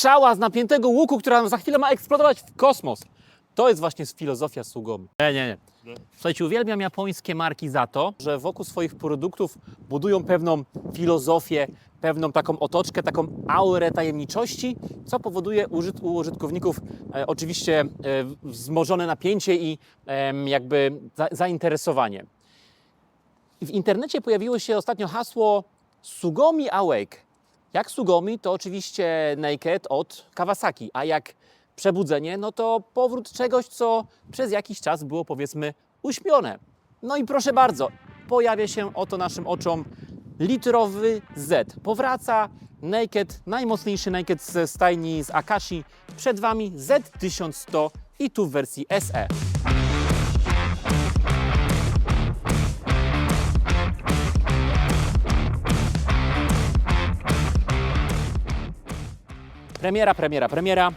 strzała z napiętego łuku, która za chwilę ma eksplodować w kosmos. To jest właśnie filozofia Sugomi. Nie. Słuchajcie, uwielbiam japońskie marki za to, że wokół swoich produktów budują pewną filozofię, pewną taką otoczkę, taką aurę tajemniczości, co powoduje u użytkowników oczywiście wzmożone napięcie i jakby zainteresowanie. W internecie pojawiło się ostatnio hasło Sugomi Awake. Jak Sugomi to oczywiście Naked od Kawasaki, a jak przebudzenie, no to powrót czegoś, co przez jakiś czas było, powiedzmy, uśpione. No i proszę bardzo, pojawia się oto naszym oczom litrowy Z. Powraca Naked, najmocniejszy Naked ze stajni z Akashi. Przed Wami Z1100 i tu w wersji SE. Premiera.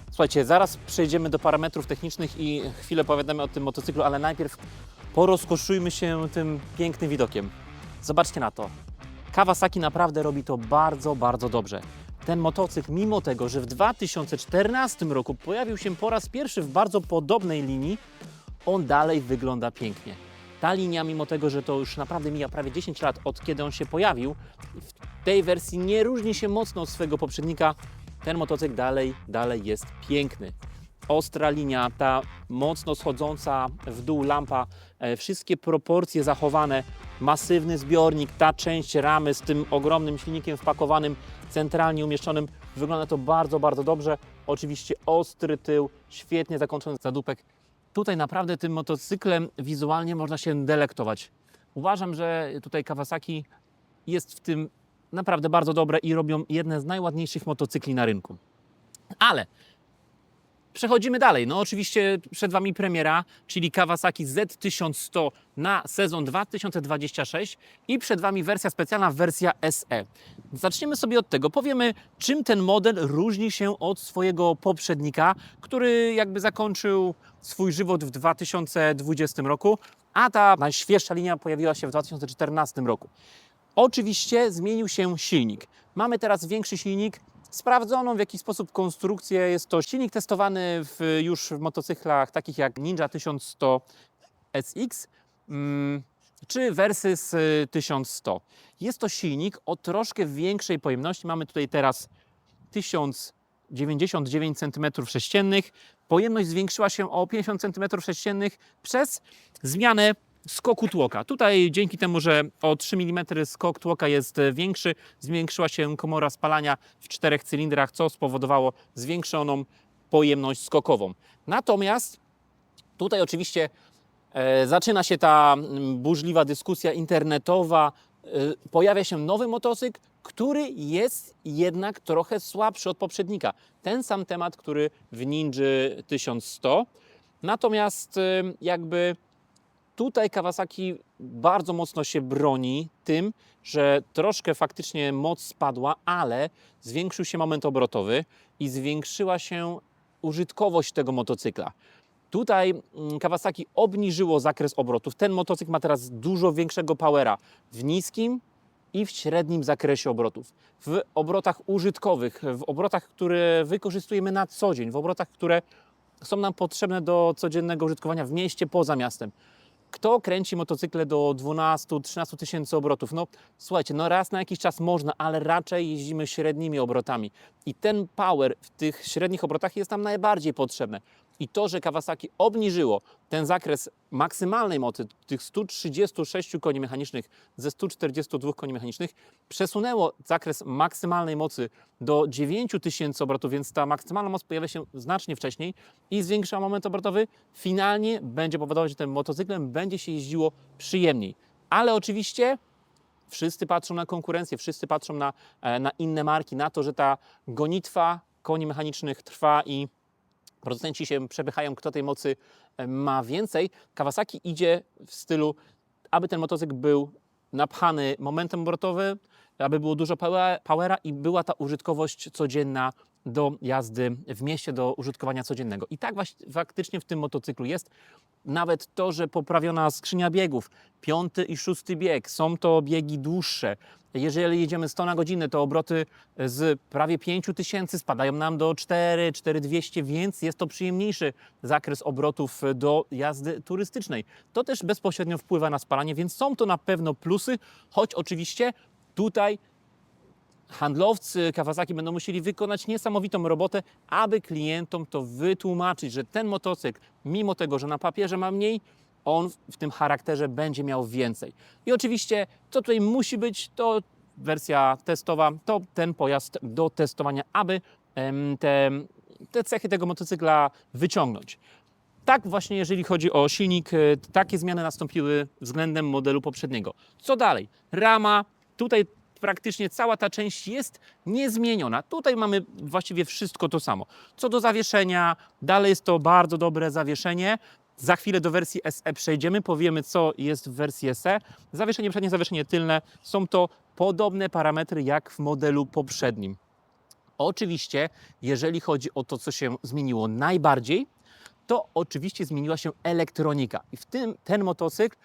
Słuchajcie, zaraz przejdziemy do parametrów technicznych i chwilę powiadamy o tym motocyklu, ale najpierw porozkoszujmy się tym pięknym widokiem. Zobaczcie na to. Kawasaki naprawdę robi to bardzo, bardzo dobrze. Ten motocykl, mimo tego, że w 2014 roku pojawił się po raz pierwszy w bardzo podobnej linii, on dalej wygląda pięknie. Ta linia, mimo tego, że to już naprawdę mija prawie 10 lat od kiedy on się pojawił, w tej wersji nie różni się mocno od swojego poprzednika. Ten motocykl dalej jest piękny. Ostra linia, ta mocno schodząca w dół lampa, wszystkie proporcje zachowane, masywny zbiornik, ta część ramy z tym ogromnym silnikiem wpakowanym, centralnie umieszczonym, wygląda to bardzo, bardzo dobrze. Oczywiście ostry tył, świetnie zakończony zadupek. Tutaj naprawdę tym motocyklem wizualnie można się delektować. Uważam, że tutaj Kawasaki jest w tym naprawdę bardzo dobre i robią jedne z najładniejszych motocykli na rynku. Ale przechodzimy dalej. No oczywiście przed Wami premiera, czyli Kawasaki Z1100 na sezon 2026 i przed Wami wersja specjalna, wersja SE. Zaczniemy sobie od tego. Powiemy, czym ten model różni się od swojego poprzednika, który jakby zakończył swój żywot w 2020 roku, a ta najświeższa linia pojawiła się w 2014 roku. Oczywiście zmienił się silnik. Mamy teraz większy silnik, sprawdzoną w jakiś sposób konstrukcję. Jest to silnik testowany już w motocyklach takich jak Ninja 1100 SX czy Versys 1100. Jest to silnik o troszkę większej pojemności. Mamy tutaj teraz 1099 cm3. Pojemność zwiększyła się o 50 cm3 przez zmianę skoku tłoka. Tutaj dzięki temu, że o 3 mm skok tłoka jest większy, zwiększyła się komora spalania w 4 cylindrach, co spowodowało zwiększoną pojemność skokową. Natomiast tutaj oczywiście zaczyna się ta burzliwa dyskusja internetowa. Pojawia się nowy motocykl, który jest jednak trochę słabszy od poprzednika. Ten sam temat, który w Ninja 1100. Natomiast jakby tutaj Kawasaki bardzo mocno się broni tym, że troszkę faktycznie moc spadła, ale zwiększył się moment obrotowy i zwiększyła się użytkowość tego motocykla. Tutaj Kawasaki obniżyło zakres obrotów. Ten motocykl ma teraz dużo większego powera w niskim i w średnim zakresie obrotów. W obrotach użytkowych, w obrotach, które wykorzystujemy na co dzień, w obrotach, które są nam potrzebne do codziennego użytkowania w mieście, poza miastem. Kto kręci motocykle do 12-13 tysięcy obrotów? No słuchajcie, no raz na jakiś czas można, ale raczej jeździmy średnimi obrotami. I ten power w tych średnich obrotach jest nam najbardziej potrzebny. I to, że Kawasaki obniżyło ten zakres maksymalnej mocy, tych 136 koni mechanicznych ze 142 koni mechanicznych, przesunęło zakres maksymalnej mocy do 9000 obrotów, więc ta maksymalna moc pojawia się znacznie wcześniej i zwiększa moment obrotowy, finalnie będzie powodować, że tym motocyklem będzie się jeździło przyjemniej. Ale oczywiście wszyscy patrzą na konkurencję, wszyscy patrzą na inne marki, na to, że ta gonitwa koni mechanicznych trwa i producenci się przepychają, kto tej mocy ma więcej. Kawasaki idzie w stylu, aby ten motocykl był napchany momentem obrotowym, aby było dużo powera i była ta użytkowość codzienna do jazdy w mieście, do użytkowania codziennego. I tak faktycznie w tym motocyklu jest. Nawet to, że poprawiona skrzynia biegów, 5. i 6. bieg, są to biegi dłuższe. Jeżeli jedziemy 100 na godzinę, to obroty z prawie 5000 spadają nam do 4200, więc jest to przyjemniejszy zakres obrotów do jazdy turystycznej. To też bezpośrednio wpływa na spalanie, więc są to na pewno plusy, choć oczywiście tutaj handlowcy Kawasaki będą musieli wykonać niesamowitą robotę, aby klientom to wytłumaczyć, że ten motocykl, mimo tego, że na papierze ma mniej, on w tym charakterze będzie miał więcej. I oczywiście, co tutaj musi być, to wersja testowa, to ten pojazd do testowania, aby te cechy tego motocykla wyciągnąć. Tak właśnie, jeżeli chodzi o silnik, takie zmiany nastąpiły względem modelu poprzedniego. Co dalej? Rama, tutaj praktycznie cała ta część jest niezmieniona. Tutaj mamy właściwie wszystko to samo. Co do zawieszenia, dalej jest to bardzo dobre zawieszenie. Za chwilę do wersji SE przejdziemy, powiemy co jest w wersji SE. Zawieszenie przednie, zawieszenie tylne, są to podobne parametry jak w modelu poprzednim. Oczywiście, jeżeli chodzi o to, co się zmieniło najbardziej, to oczywiście zmieniła się elektronika. I w tym ten motocykl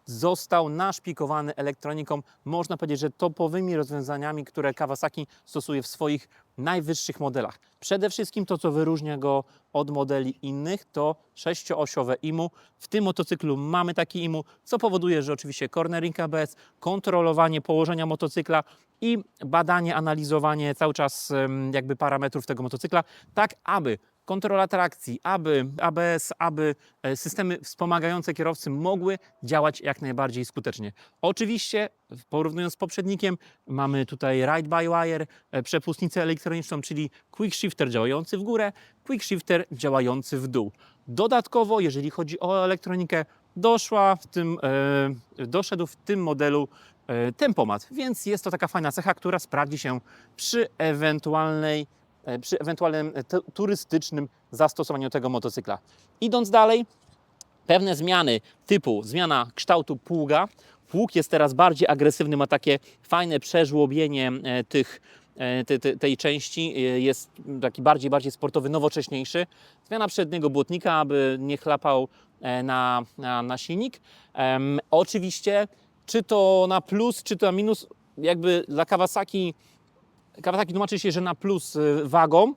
został naszpikowany elektroniką, można powiedzieć, że topowymi rozwiązaniami, które Kawasaki stosuje w swoich najwyższych modelach. Przede wszystkim to, co wyróżnia go od modeli innych, to 6-osiowe IMU. W tym motocyklu mamy taki IMU, co powoduje, że oczywiście cornering ABS, kontrolowanie położenia motocykla i badanie, analizowanie cały czas jakby parametrów tego motocykla, tak aby kontrola trakcji, aby ABS, aby systemy wspomagające kierowcy mogły działać jak najbardziej skutecznie. Oczywiście, porównując z poprzednikiem, mamy tutaj ride-by-wire, przepustnicę elektroniczną, czyli quick shifter działający w górę, quick shifter działający w dół. Dodatkowo, jeżeli chodzi o elektronikę, doszedł w tym modelu tempomat, więc jest to taka fajna cecha, która sprawdzi się przy ewentualnym turystycznym zastosowaniu tego motocykla. Idąc dalej, pewne zmiany typu zmiana kształtu pługa. Pług jest teraz bardziej agresywny, ma takie fajne przeżłobienie tej części, jest taki bardziej sportowy, nowocześniejszy. Zmiana przedniego błotnika, aby nie chlapał na silnik. Oczywiście, czy to na plus, czy to na minus, jakby dla Kawasaki tłumaczy się, że na plus wagą,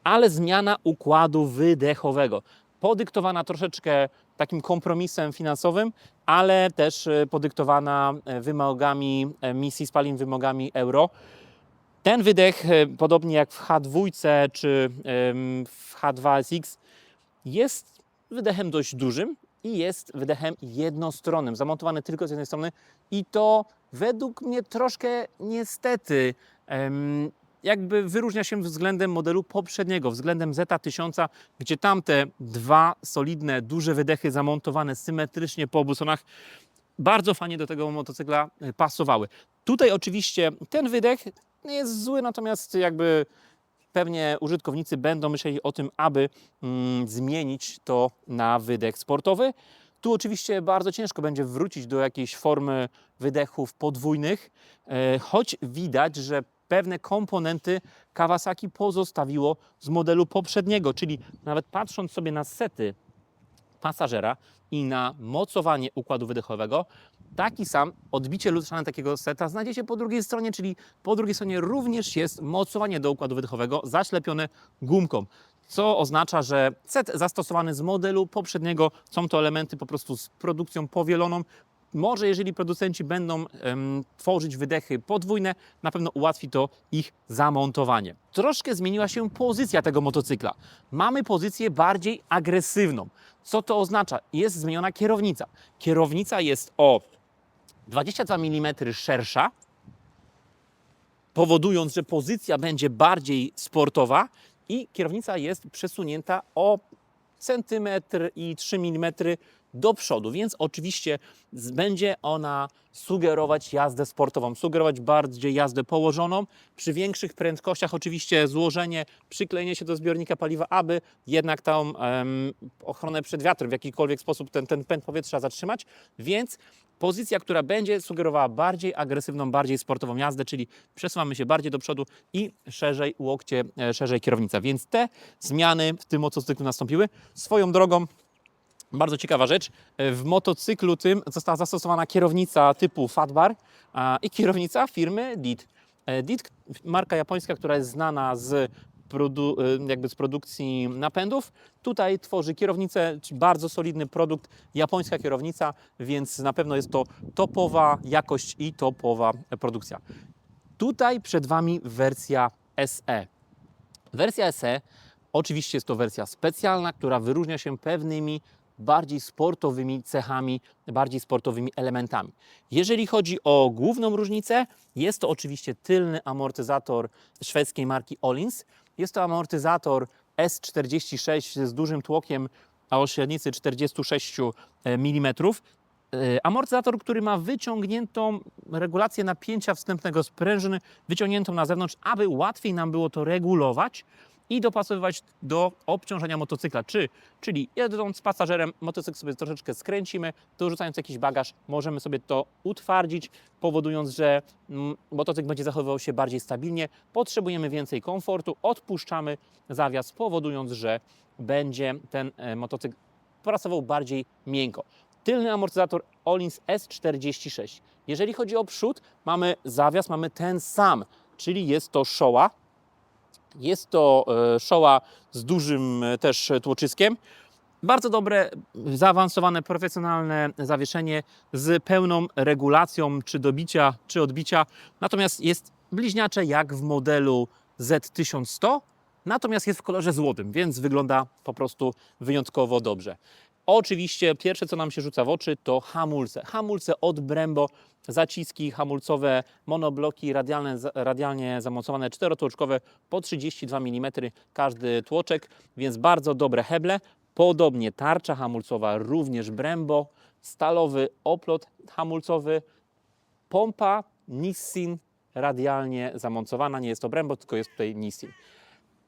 ale zmiana układu wydechowego. Podyktowana troszeczkę takim kompromisem finansowym, ale też podyktowana wymogami emisji spalin, wymogami Euro. Ten wydech, podobnie jak w H2 czy w H2SX, jest wydechem dość dużym i jest wydechem jednostronnym, zamontowany tylko z jednej strony i to według mnie troszkę niestety jakby wyróżnia się względem modelu poprzedniego, względem Zeta 1000, gdzie tamte dwa solidne, duże wydechy zamontowane symetrycznie po obu stronach bardzo fajnie do tego motocykla pasowały. Tutaj oczywiście ten wydech nie jest zły, natomiast jakby pewnie użytkownicy będą myśleli o tym, aby zmienić to na wydech sportowy. Tu oczywiście bardzo ciężko będzie wrócić do jakiejś formy wydechów podwójnych, choć widać, że pewne komponenty Kawasaki pozostawiło z modelu poprzedniego, czyli nawet patrząc sobie na sety pasażera i na mocowanie układu wydechowego, taki sam odbicie lustrzane takiego seta znajdziecie po drugiej stronie, czyli po drugiej stronie również jest mocowanie do układu wydechowego zaślepione gumką, co oznacza, że set zastosowany z modelu poprzedniego są to elementy po prostu z produkcją powieloną. Może jeżeli producenci będą tworzyć wydechy podwójne, na pewno ułatwi to ich zamontowanie. Troszkę zmieniła się pozycja tego motocykla. Mamy pozycję bardziej agresywną. Co to oznacza? Jest zmieniona kierownica. Kierownica jest o 22 mm szersza, powodując, że pozycja będzie bardziej sportowa i kierownica jest przesunięta o centymetr i 3 mm do przodu, więc oczywiście będzie ona sugerować jazdę sportową, sugerować bardziej jazdę położoną. Przy większych prędkościach oczywiście złożenie, przyklejenie się do zbiornika paliwa, aby jednak tą ochronę przed wiatrem w jakikolwiek sposób ten pęd powietrza zatrzymać, więc pozycja, która będzie sugerowała bardziej agresywną, bardziej sportową jazdę, czyli przesuwamy się bardziej do przodu i szerzej łokcie, szerzej kierownica. Więc te zmiany w tym motocyklu nastąpiły. Swoją drogą, bardzo ciekawa rzecz, w motocyklu tym została zastosowana kierownica typu Fatbar i kierownica firmy DIT. DIT, marka japońska, która jest znana z z produkcji napędów. Tutaj tworzy kierownicę, czyli bardzo solidny produkt, japońska kierownica, więc na pewno jest to topowa jakość i topowa produkcja. Tutaj przed Wami wersja SE. Wersja SE oczywiście jest to wersja specjalna, która wyróżnia się pewnymi bardziej sportowymi cechami, bardziej sportowymi elementami. Jeżeli chodzi o główną różnicę, jest to oczywiście tylny amortyzator szwedzkiej marki Öhlins. Jest to amortyzator S46 z dużym tłokiem o średnicy 46 mm. Amortyzator, który ma wyciągniętą regulację napięcia wstępnego sprężyny, wyciągniętą na zewnątrz, aby łatwiej nam było to regulować i dopasowywać do obciążenia motocykla. Czyli jedąc z pasażerem, motocykl sobie troszeczkę skręcimy, dorzucając jakiś bagaż, możemy sobie to utwardzić, powodując, że motocykl będzie zachowywał się bardziej stabilnie. Potrzebujemy więcej komfortu, odpuszczamy zawias, powodując, że będzie ten motocykl pracował bardziej miękko. Tylny amortyzator Öhlins S46. Jeżeli chodzi o przód, mamy zawias, mamy ten sam, czyli jest to Showa. Jest to Showa z dużym też tłoczyskiem. Bardzo dobre, zaawansowane, profesjonalne zawieszenie z pełną regulacją czy dobicia, czy odbicia. Natomiast jest bliźniacze jak w modelu Z1100, natomiast jest w kolorze złotym, więc wygląda po prostu wyjątkowo dobrze. Oczywiście pierwsze, co nam się rzuca w oczy, to hamulce. Hamulce od Brembo, zaciski hamulcowe, monobloki radialnie zamocowane, czterotłoczkowe po 32 mm każdy tłoczek, więc bardzo dobre heble. Podobnie tarcza hamulcowa, również Brembo, stalowy oplot hamulcowy, pompa Nissin radialnie zamontowana, nie jest to Brembo, tylko jest tutaj Nissin.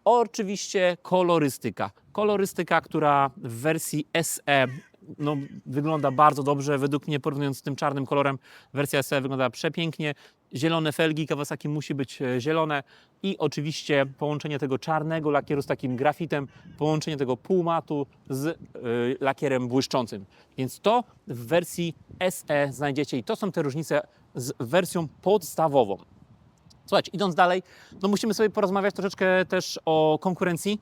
Oczywiście kolorystyka. Kolorystyka, która w wersji SE wygląda bardzo dobrze. Według mnie, porównując z tym czarnym kolorem, wersja SE wygląda przepięknie. Zielone felgi Kawasaki musi być zielone i oczywiście połączenie tego czarnego lakieru z takim grafitem, połączenie tego półmatu z lakierem błyszczącym. Więc to w wersji SE znajdziecie i to są te różnice z wersją podstawową. Słuchajcie, idąc dalej, musimy sobie porozmawiać troszeczkę też o konkurencji,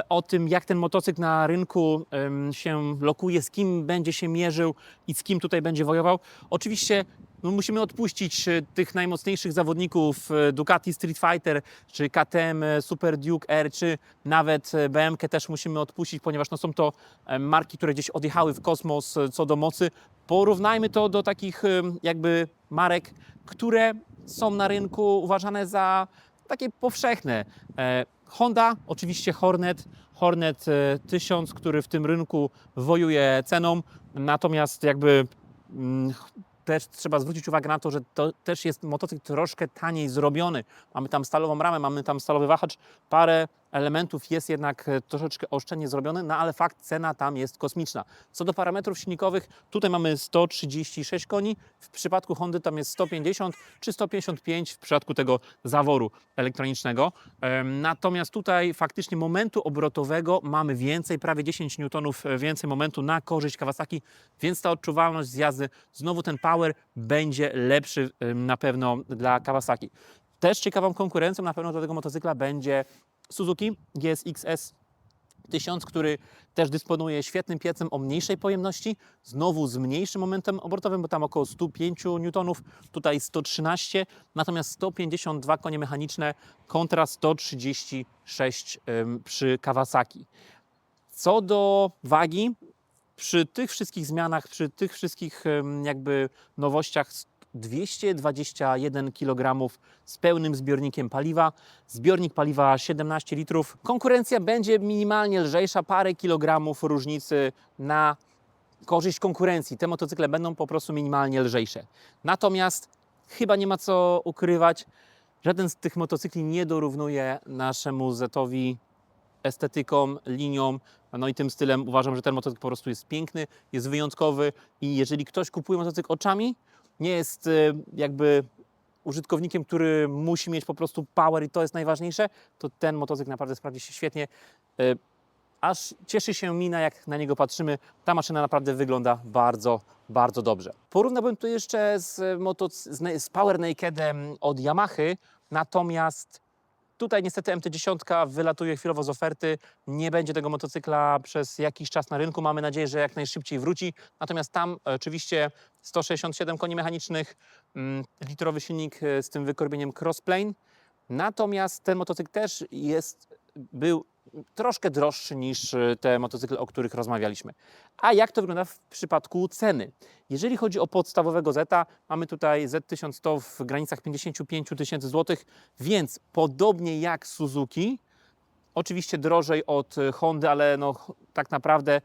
o tym, jak ten motocykl na rynku się lokuje, z kim będzie się mierzył i z kim tutaj będzie wojował. Oczywiście musimy odpuścić tych najmocniejszych zawodników Ducati Street Fighter, czy KTM Super Duke R, czy nawet BMK też musimy odpuścić, ponieważ są to marki, które gdzieś odjechały w kosmos co do mocy. Porównajmy to do takich jakby marek, które są na rynku uważane za takie powszechne. Honda, oczywiście Hornet 1000, który w tym rynku wojuje ceną, natomiast też trzeba zwrócić uwagę na to, że to też jest motocykl troszkę taniej zrobiony. Mamy tam stalową ramę, mamy tam stalowy wahacz, parę elementów jest jednak troszeczkę oszczędnie zrobione, ale fakt, cena tam jest kosmiczna. Co do parametrów silnikowych, tutaj mamy 136 koni, w przypadku Hondy tam jest 150 czy 155 w przypadku tego zaworu elektronicznego. Natomiast tutaj faktycznie momentu obrotowego mamy więcej, prawie 10 N więcej momentu na korzyść Kawasaki, więc ta odczuwalność z jazdy, znowu ten power będzie lepszy na pewno dla Kawasaki. Też ciekawą konkurencją na pewno do tego motocykla będzie Suzuki GSX-S 1000, który też dysponuje świetnym piecem o mniejszej pojemności, znowu z mniejszym momentem obrotowym, bo tam około 105 N, tutaj 113, natomiast 152 konie mechaniczne kontra 136 przy Kawasaki. Co do wagi, przy tych wszystkich zmianach, przy tych wszystkich nowościach 221 kg z pełnym zbiornikiem paliwa. Zbiornik paliwa 17 litrów. Konkurencja będzie minimalnie lżejsza, parę kilogramów różnicy na korzyść konkurencji. Te motocykle będą po prostu minimalnie lżejsze. Natomiast chyba nie ma co ukrywać, żaden z tych motocykli nie dorównuje naszemu Z-owi estetyką, linią, no i tym stylem. Uważam, że ten motocykl po prostu jest piękny, jest wyjątkowy i jeżeli ktoś kupuje motocykl oczami, nie jest jakby użytkownikiem, który musi mieć po prostu power i to jest najważniejsze, to ten motocykl naprawdę sprawdzi się świetnie. Aż cieszy się mina, jak na niego patrzymy. Ta maszyna naprawdę wygląda bardzo, bardzo dobrze. Porównałbym to jeszcze z Power Nakedem od Yamahy, natomiast tutaj niestety MT-10 wylatuje chwilowo z oferty. Nie będzie tego motocykla przez jakiś czas na rynku. Mamy nadzieję, że jak najszybciej wróci. Natomiast tam oczywiście 167 koni mechanicznych, litrowy silnik z tym wykorbieniem Crossplane. Natomiast ten motocykl też był troszkę droższy niż te motocykle, o których rozmawialiśmy. A jak to wygląda w przypadku ceny? Jeżeli chodzi o podstawowego Zeta, mamy tutaj Z1100 w granicach 55 000 złotych, więc podobnie jak Suzuki, oczywiście drożej od Hondy, ale no, tak naprawdę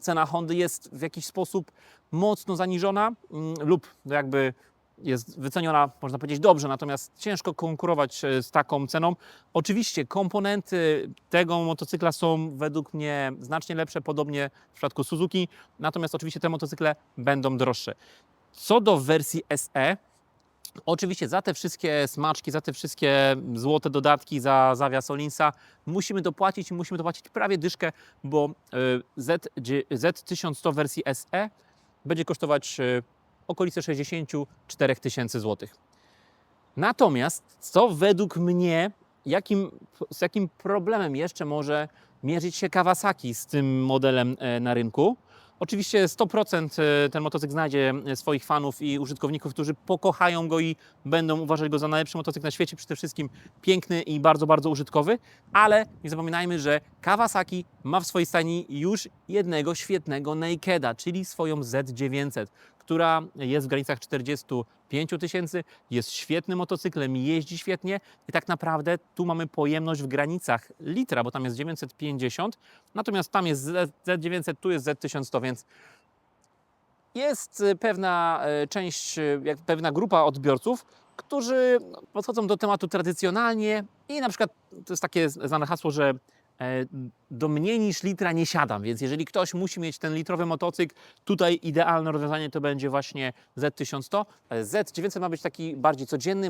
cena Hondy jest w jakiś sposób mocno zaniżona lub jakby jest wyceniona, można powiedzieć, dobrze, natomiast ciężko konkurować z taką ceną. Oczywiście komponenty tego motocykla są według mnie znacznie lepsze, podobnie w przypadku Suzuki, natomiast oczywiście te motocykle będą droższe. Co do wersji SE, oczywiście za te wszystkie smaczki, za te wszystkie złote dodatki, za zawias Olinsa musimy dopłacić prawie dyszkę, bo Z1100 wersji SE będzie kosztować okolice 64 000 złotych. Natomiast co według mnie, z jakim problemem jeszcze może mierzyć się Kawasaki z tym modelem na rynku? Oczywiście 100% ten motocykl znajdzie swoich fanów i użytkowników, którzy pokochają go i będą uważać go za najlepszy motocykl na świecie, przede wszystkim piękny i bardzo, bardzo użytkowy, ale nie zapominajmy, że Kawasaki ma w swojej stajni już jednego świetnego Nakeda, czyli swoją Z900, która jest w granicach 45 000, jest świetnym motocyklem, jeździ świetnie i tak naprawdę tu mamy pojemność w granicach litra, bo tam jest 950, natomiast tam jest Z900, tu jest Z1100, więc jest pewna część, pewna grupa odbiorców, którzy podchodzą do tematu tradycjonalnie i na przykład to jest takie znane hasło, że do mniej niż litra nie siadam, więc jeżeli ktoś musi mieć ten litrowy motocykl, tutaj idealne rozwiązanie to będzie właśnie Z1100. Z900 ma być taki bardziej codzienny,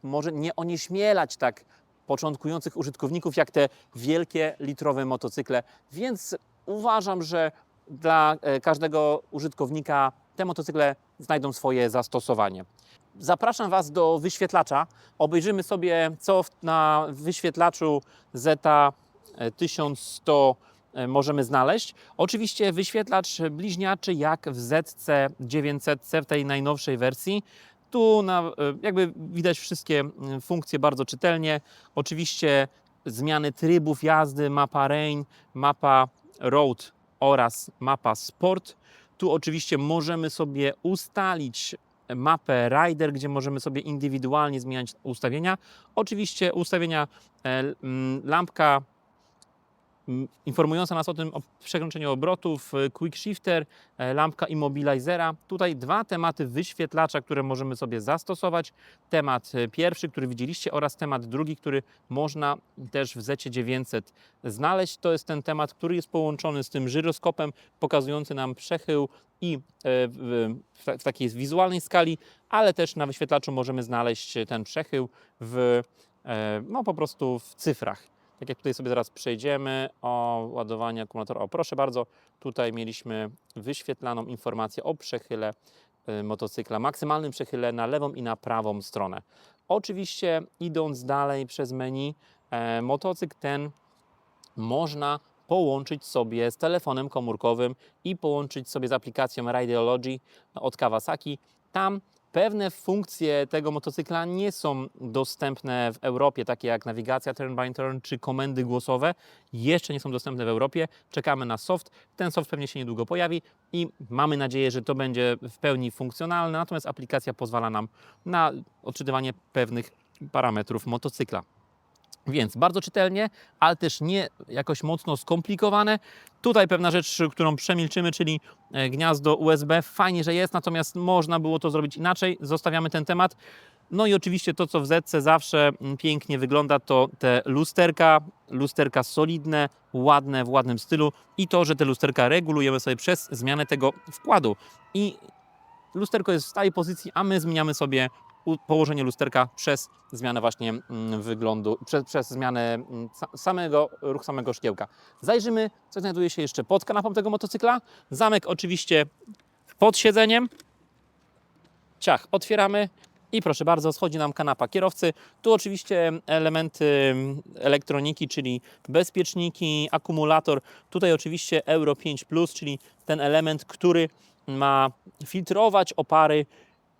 może nie onieśmielać tak początkujących użytkowników jak te wielkie litrowe motocykle, więc uważam, że dla każdego użytkownika te motocykle znajdą swoje zastosowanie. Zapraszam Was do wyświetlacza. Obejrzymy sobie, co na wyświetlaczu Zeta 1100 możemy znaleźć. Oczywiście wyświetlacz bliźniaczy jak w ZC900 w tej najnowszej wersji. Tu jakby widać wszystkie funkcje bardzo czytelnie. Oczywiście zmiany trybów jazdy, mapa Rain, mapa Road oraz mapa Sport. Tu oczywiście możemy sobie ustalić mapę Rider, gdzie możemy sobie indywidualnie zmieniać ustawienia. Oczywiście ustawienia lampka informująca nas o przekręceniu obrotów, quick shifter, lampka immobilizera. Tutaj dwa tematy wyświetlacza, które możemy sobie zastosować. Temat pierwszy, który widzieliście, oraz temat drugi, który można też w Z900 znaleźć. To jest ten temat, który jest połączony z tym żyroskopem pokazujący nam przechył i w takiej wizualnej skali, ale też na wyświetlaczu możemy znaleźć ten przechył no po prostu w cyfrach. Tak jak tutaj sobie zaraz przejdziemy o ładowanie akumulatora. O, proszę bardzo, tutaj mieliśmy wyświetlaną informację o przechyle motocykla, maksymalnym przechyle na lewą i na prawą stronę. Oczywiście idąc dalej przez menu, motocykl ten można połączyć sobie z telefonem komórkowym i połączyć sobie z aplikacją Rideology od Kawasaki. Tam pewne funkcje tego motocykla nie są dostępne w Europie, takie jak nawigacja turn by turn czy komendy głosowe. Jeszcze nie są dostępne w Europie. Czekamy na soft. Ten soft pewnie się niedługo pojawi i mamy nadzieję, że to będzie w pełni funkcjonalne. Natomiast aplikacja pozwala nam na odczytywanie pewnych parametrów motocykla. Więc bardzo czytelnie, ale też nie jakoś mocno skomplikowane. Tutaj pewna rzecz, którą przemilczymy, czyli gniazdo USB. Fajnie, że jest, natomiast można było to zrobić inaczej. Zostawiamy ten temat. No i oczywiście to, co w Zetce zawsze pięknie wygląda, to te lusterka solidne, ładne, w ładnym stylu i to, że te lusterka regulujemy sobie przez zmianę tego wkładu. I lusterko jest w stałej pozycji, a my zmieniamy sobie położenie lusterka przez zmianę właśnie wyglądu, przez zmianę ruch samego szkiełka. Zajrzymy, co znajduje się jeszcze pod kanapą tego motocykla. Zamek oczywiście pod siedzeniem. Ciach, otwieramy i proszę bardzo, schodzi nam kanapa kierowcy. Tu oczywiście elementy elektroniki, czyli bezpieczniki, akumulator. Tutaj oczywiście Euro 5+, czyli ten element, który ma filtrować opary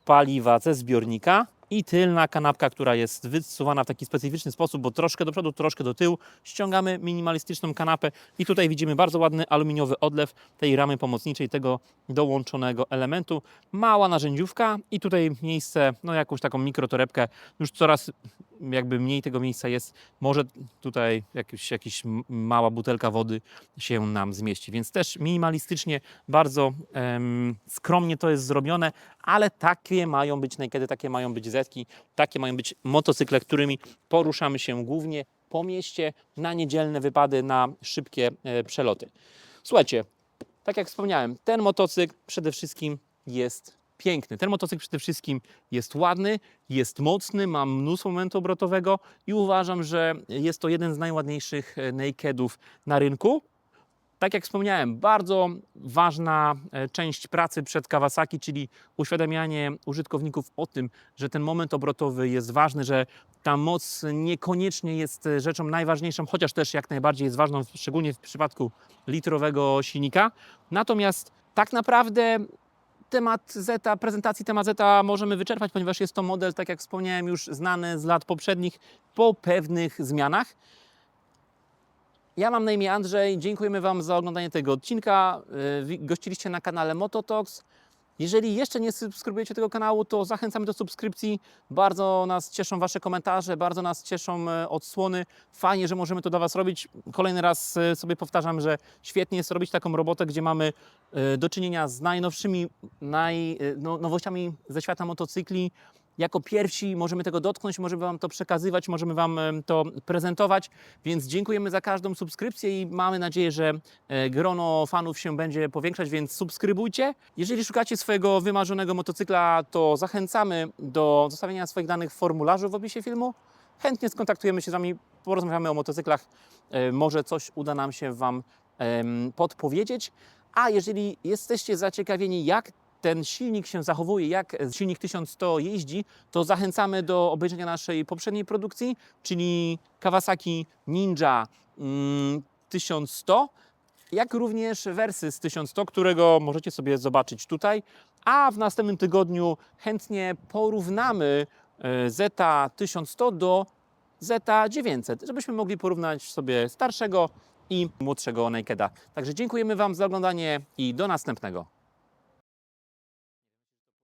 paliwa ze zbiornika. I tylna kanapka, która jest wysuwana w taki specyficzny sposób, bo troszkę do przodu, troszkę do tyłu. Ściągamy minimalistyczną kanapę i tutaj widzimy bardzo ładny aluminiowy odlew tej ramy pomocniczej, tego dołączonego elementu. Mała narzędziówka i tutaj miejsce, no jakąś taką mikrotorebkę. Już coraz jakby mniej tego miejsca jest. Może tutaj jakaś mała butelka wody się nam zmieści. Więc też minimalistycznie, bardzo skromnie to jest zrobione, ale takie mają być nakedy, takie mają być zetki, takie mają być motocykle, którymi poruszamy się głównie po mieście, na niedzielne wypady, na szybkie przeloty. Słuchajcie, tak jak wspomniałem, ten motocykl przede wszystkim jest piękny. Ten motocykl przede wszystkim jest ładny, jest mocny, ma mnóstwo momentu obrotowego i uważam, że jest to jeden z najładniejszych nakedów na rynku. Tak jak wspomniałem, bardzo ważna część pracy przed Kawasaki, czyli uświadamianie użytkowników o tym, że ten moment obrotowy jest ważny, że ta moc niekoniecznie jest rzeczą najważniejszą, chociaż też jak najbardziej jest ważną, szczególnie w przypadku litrowego silnika. Natomiast tak naprawdę prezentacji temat Zeta możemy wyczerpać, ponieważ jest to model, tak jak wspomniałem, już znany z lat poprzednich po pewnych zmianach. Ja mam na imię Andrzej, dziękujemy Wam za oglądanie tego odcinka. Gościliście na kanale Mototalks. Jeżeli jeszcze nie subskrybujecie tego kanału, to zachęcamy do subskrypcji. Bardzo nas cieszą Wasze komentarze, bardzo nas cieszą odsłony. Fajnie, że możemy to dla Was robić. Kolejny raz sobie powtarzam, że świetnie jest robić taką robotę, gdzie mamy do czynienia z najnowszymi nowościami ze świata motocykli. Jako pierwsi możemy tego dotknąć, możemy Wam to przekazywać, możemy Wam to prezentować, więc dziękujemy za każdą subskrypcję i mamy nadzieję, że grono fanów się będzie powiększać, więc subskrybujcie. Jeżeli szukacie swojego wymarzonego motocykla, to zachęcamy do zostawienia swoich danych w formularzu w opisie filmu. Chętnie skontaktujemy się z Wami, porozmawiamy o motocyklach, może coś uda nam się Wam podpowiedzieć. A jeżeli jesteście zaciekawieni, jak ten silnik się zachowuje, jak silnik 1100 jeździ, to zachęcamy do obejrzenia naszej poprzedniej produkcji, czyli Kawasaki Ninja 1100, jak również Versys 1100, którego możecie sobie zobaczyć tutaj. A w następnym tygodniu chętnie porównamy Zeta 1100 do Zeta 900, żebyśmy mogli porównać sobie starszego i młodszego nakeda. Także dziękujemy Wam za oglądanie i do następnego.